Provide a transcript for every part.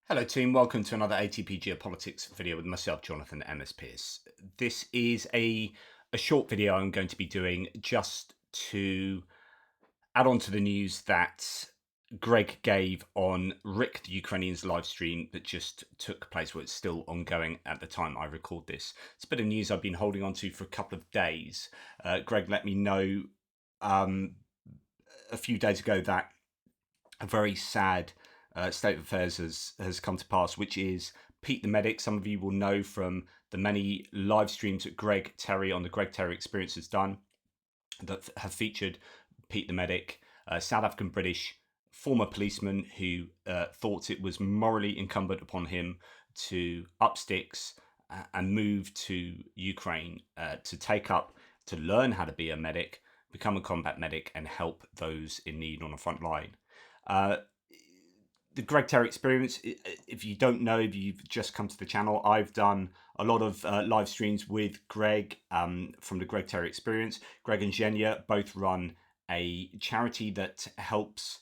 Hello team, welcome to another ATP Geopolitics video with myself, Jonathan MS Pearce. This is a short video I'm going to be doing just to add on to the news that Greg gave on Rick the Ukrainian's live stream that just took place. Well, it's still ongoing at the time I record this. It's a bit of news I've been holding on to for a couple of days. Greg let me know a few days ago that a very sad state of affairs has come to pass, which is Pete the Medic. Some of you will know from the many live streams that Greg Terry on the Greg Terry Experience has done that have featured Pete the Medic, South African British former policeman who thought it was morally incumbent upon him to up sticks and move to Ukraine to learn how to be a medic, become a combat medic, and help those in need on the front line. The Greg Terry Experience, if you don't know, if you've just come to the channel, I've done a lot of live streams with Greg from the Greg Terry Experience. Greg and Zhenya both run a charity that helps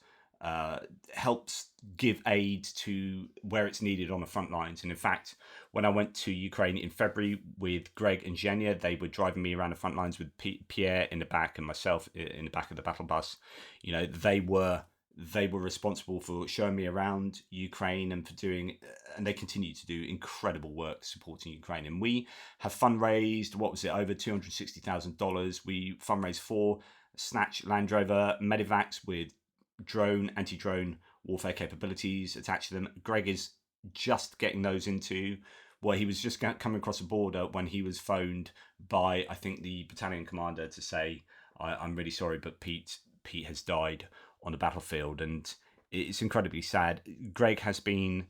give aid to where it's needed on the front lines. And in fact, when I went to Ukraine in February with Greg and Zhenya, they were driving me around the front lines with Pierre in the back and myself in the back of the battle bus. You know, they were responsible for showing me around Ukraine and and they continue to do incredible work supporting Ukraine. And we have fundraised, over $260,000. We fundraised for Snatch Land Rover Medivacs with anti-drone warfare capabilities attached to them. Greg is just getting those into he was just coming across the border when he was phoned by, I think, the battalion commander to say, I'm really sorry, but Pete has died on the battlefield, and it's incredibly sad. Greg has been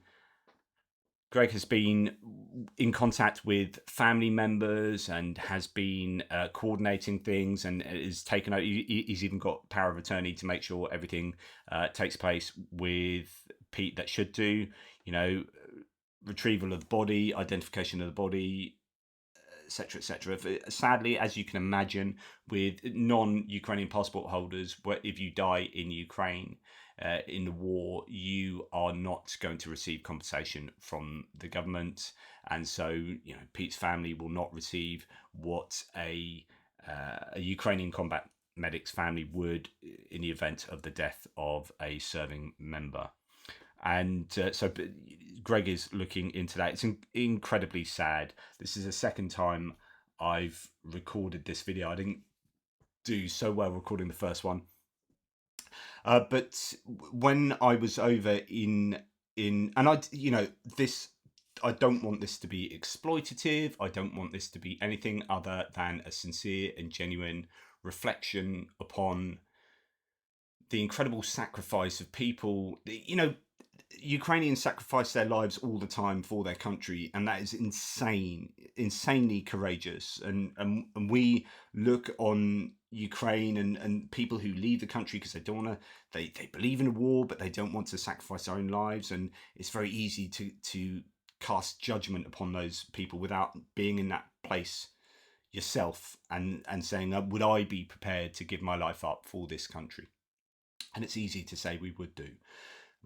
in contact with family members and has been coordinating things, and is taken out. He's even got power of attorney to make sure everything takes place with Pete that should do. You know, retrieval of the body, identification of the body, etc., etc. Sadly, as you can imagine, with non-Ukrainian passport holders, if you die in Ukraine in the war, you are not going to receive compensation from the government, and so Pete's family will not receive what a Ukrainian combat medic's family would in the event of the death of a serving member. And so Greg is looking into that. It's incredibly sad. This is the second time I've recorded this video. I didn't do so well recording the first one. But when I was over and I don't want this to be exploitative. I don't want this to be anything other than a sincere and genuine reflection upon the incredible sacrifice of people. Ukrainians sacrifice their lives all the time for their country, and that is insanely courageous. And we look on Ukraine and people who leave the country because they don't want to. They believe in a war, but they don't want to sacrifice their own lives. And it's very easy to cast judgment upon those people without being in that place yourself and saying, would I be prepared to give my life up for this country? And it's easy to say we would do.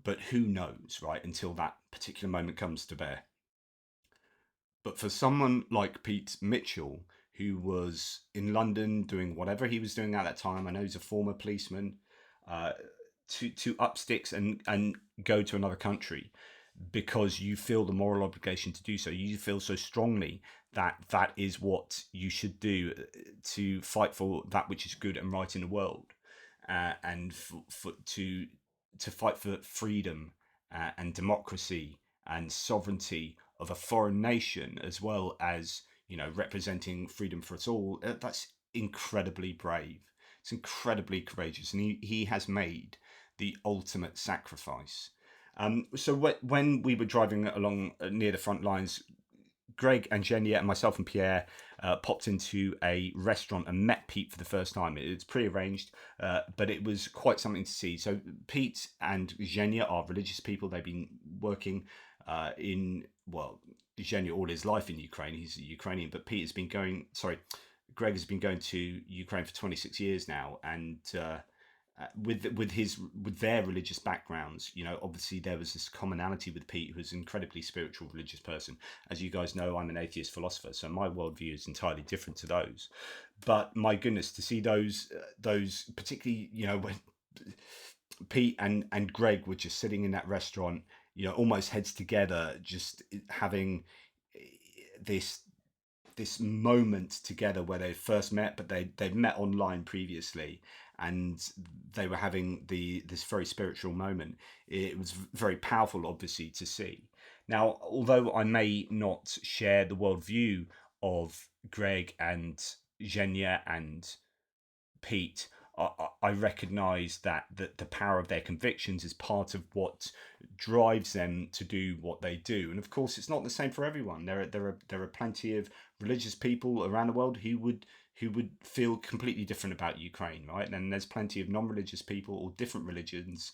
But who knows, right, until that particular moment comes to bear. But for someone like Pete Mitchell, who was in London doing whatever he was doing at that time, I know he's a former policeman, to up sticks and go to another country because you feel the moral obligation to do so. You feel so strongly that that is what you should do, to fight for that which is good and right in the world, and to fight for freedom and democracy and sovereignty of a foreign nation, as well as representing freedom for us all. That's incredibly brave. It's incredibly courageous, and he has made the ultimate sacrifice. So when we were driving along near the front lines, Greg and Zhenya and myself and Pierre popped into a restaurant and met Pete for the first time. It's pre-arranged, but it was quite something to see. So Pete and Zhenya are religious people. They've been working Zhenya all his life in Ukraine. He's a Ukrainian, but Greg has been going to Ukraine for 26 years now, and with their religious backgrounds. Obviously there was this commonality with Pete, who was an incredibly spiritual religious person. As you guys know, I'm an atheist philosopher, so my worldview is entirely different to those. But my goodness, to see those particularly, when Pete and Greg were just sitting in that restaurant, almost heads together, just having this this moment together where they first met, but they'd met online previously, and they were having this very spiritual moment. It was very powerful, obviously, to see. Now, although I may not share the worldview of Greg and Zhenya and Pete, I recognise that the power of their convictions is part of what drives them to do what they do. And of course, it's not the same for everyone. There are plenty of religious people around the world who would feel completely different about Ukraine, right? And there's plenty of non-religious people or different religions,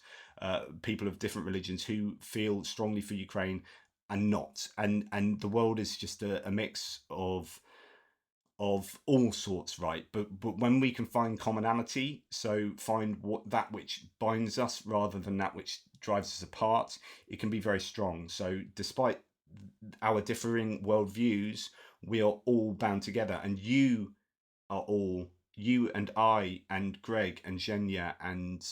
people of different religions who feel strongly for Ukraine and not. And the world is just a mix of all sorts, right? But when we can find commonality, so find that which binds us rather than that which drives us apart, it can be very strong. So despite our differing worldviews, we are all bound together. And you and I and Greg and Zhenya and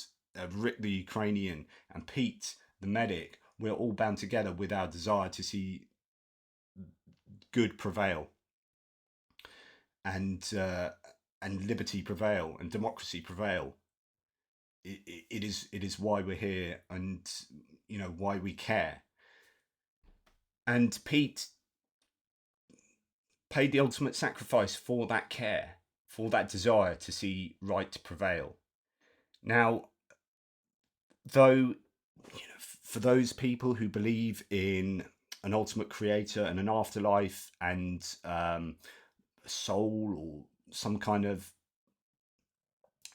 Rick the Ukrainian and Pete the medic, we're all bound together with our desire to see good prevail, and liberty prevail, and democracy prevail. It is why we're here, and why we care. And Pete paid the ultimate sacrifice for that care, for that desire to see right prevail. Now, though, for those people who believe in an ultimate creator and an afterlife and a soul or some kind of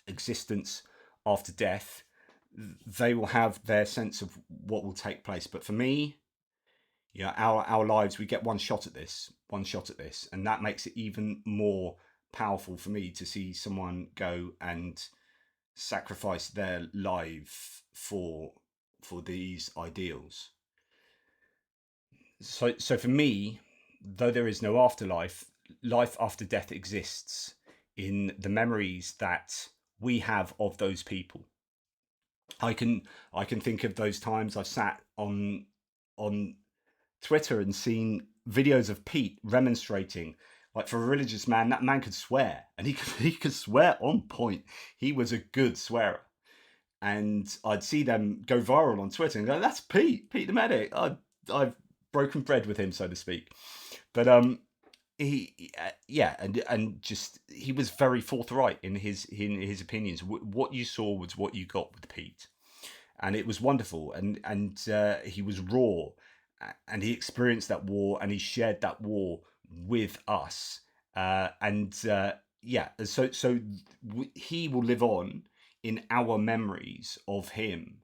existence after death, they will have their sense of what will take place. But for me, our lives, we get one shot at this, and that makes it even more powerful for me to see someone go and sacrifice their life for these ideals. So for me, though there is no afterlife, life after death exists in the memories that we have of those people. I can think of those times I've sat on Twitter and seen videos of Pete remonstrating. Like, for a religious man, that man could swear, and he could swear on point. He was a good swearer, and I'd see them go viral on Twitter and go, "That's Pete the medic." I've broken bread with him, so to speak. But and just, he was very forthright in his opinions. What you saw was what you got with Pete, and it was wonderful. And he was raw, and he experienced that war, and he shared that war with us. So he will live on in our memories of him.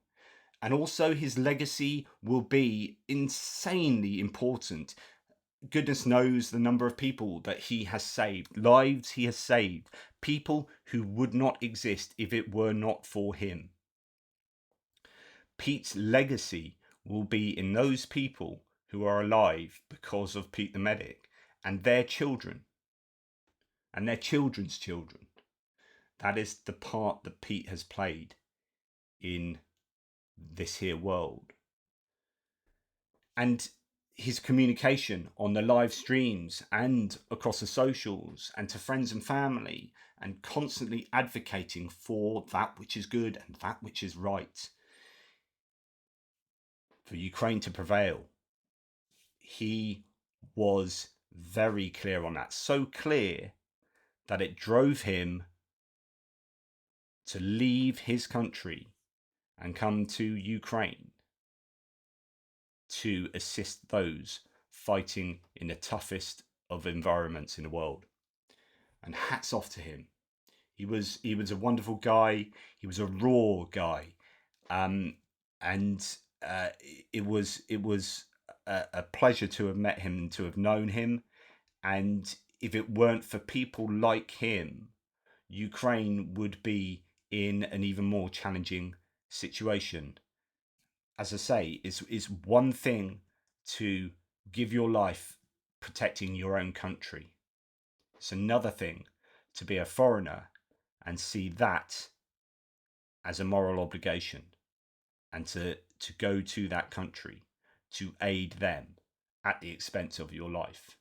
And also his legacy will be insanely important. Goodness knows the number of people that he has saved, lives he has saved, people who would not exist if it were not for him. Pete's legacy will be in those people who are alive because of Pete the medic, and their children, and their children's children. That is the part that Pete has played in this here world. And his communication on the live streams and across the socials and to friends and family, and constantly advocating for that which is good and that which is right, for Ukraine to prevail. He was very clear on that, so clear that it drove him to leave his country and come to Ukraine to assist those fighting in the toughest of environments in the world. And hats off to him. He was a wonderful guy. He was a raw guy, and it was a pleasure to have met him and to have known him. And if it weren't for people like him, Ukraine would be in an even more challenging situation. As I say, it's one thing to give your life protecting your own country. It's another thing to be a foreigner and see that as a moral obligation, and to go to that country to aid them at the expense of your life.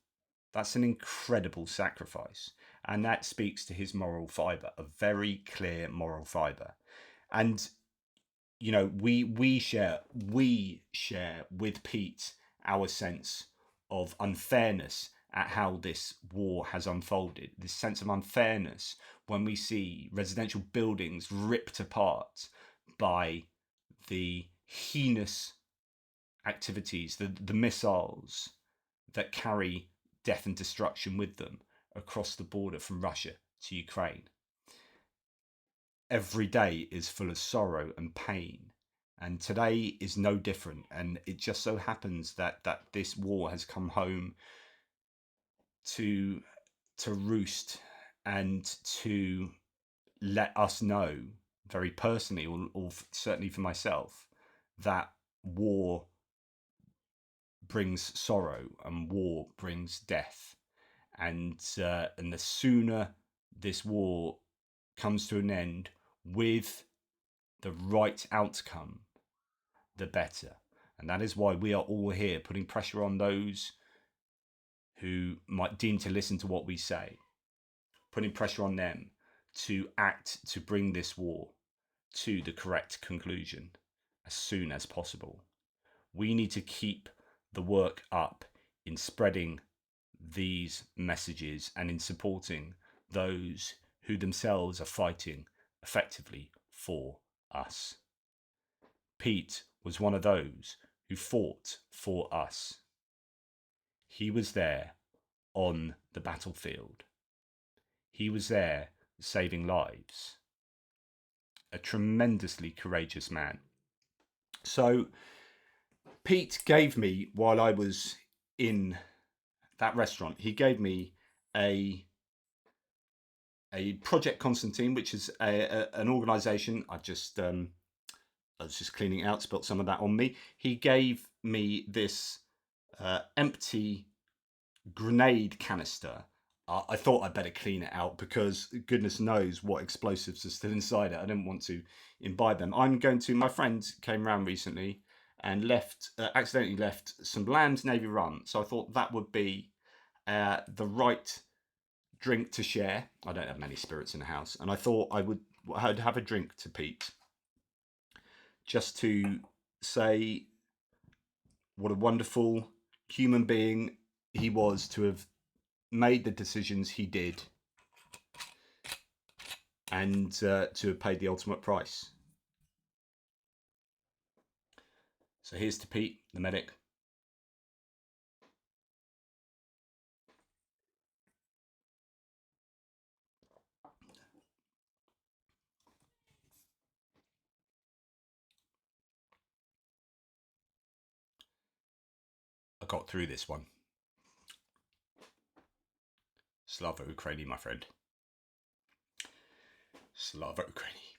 That's an incredible sacrifice. And that speaks to his moral fiber, a very clear moral fiber. And, you know, we share with Pete our sense of unfairness at how this war has unfolded, this sense of unfairness when we see residential buildings ripped apart by the heinous activities, the missiles that carry death and destruction with them across the border from Russia to Ukraine. Every day is full of sorrow and pain, and today is no different. And it just so happens that this war has come home to roost, and to let us know very personally, or certainly for myself, that war brings sorrow and war brings death, and the sooner this war comes to an end with the right outcome, the better. And that is why we are all here putting pressure on those who might deem to listen to what we say, putting pressure on them to act to bring this war to the correct conclusion as soon as possible. We need to keep the work up in spreading these messages and in supporting those who themselves are fighting effectively for us. Pete was one of those who fought for us. He was there on the battlefield. He was there saving lives. A tremendously courageous man. So Pete gave me, while I was in that restaurant, he gave me a Project Constantine, which is an organisation. I was just cleaning out, spilt some of that on me. He gave me this empty grenade canister. I thought I'd better clean it out because goodness knows what explosives are still inside it. I didn't want to imbibe them. My friend came round recently and accidentally left some Land's Navy rum. So I thought that would be the right drink to share. I don't have many spirits in the house. And I thought I'd have a drink to Pete, just to say what a wonderful human being he was to have made the decisions he did, and to have paid the ultimate price. So here's to Pete, the medic. I got through this one. Slava Ukraini, my friend. Slava Ukraini.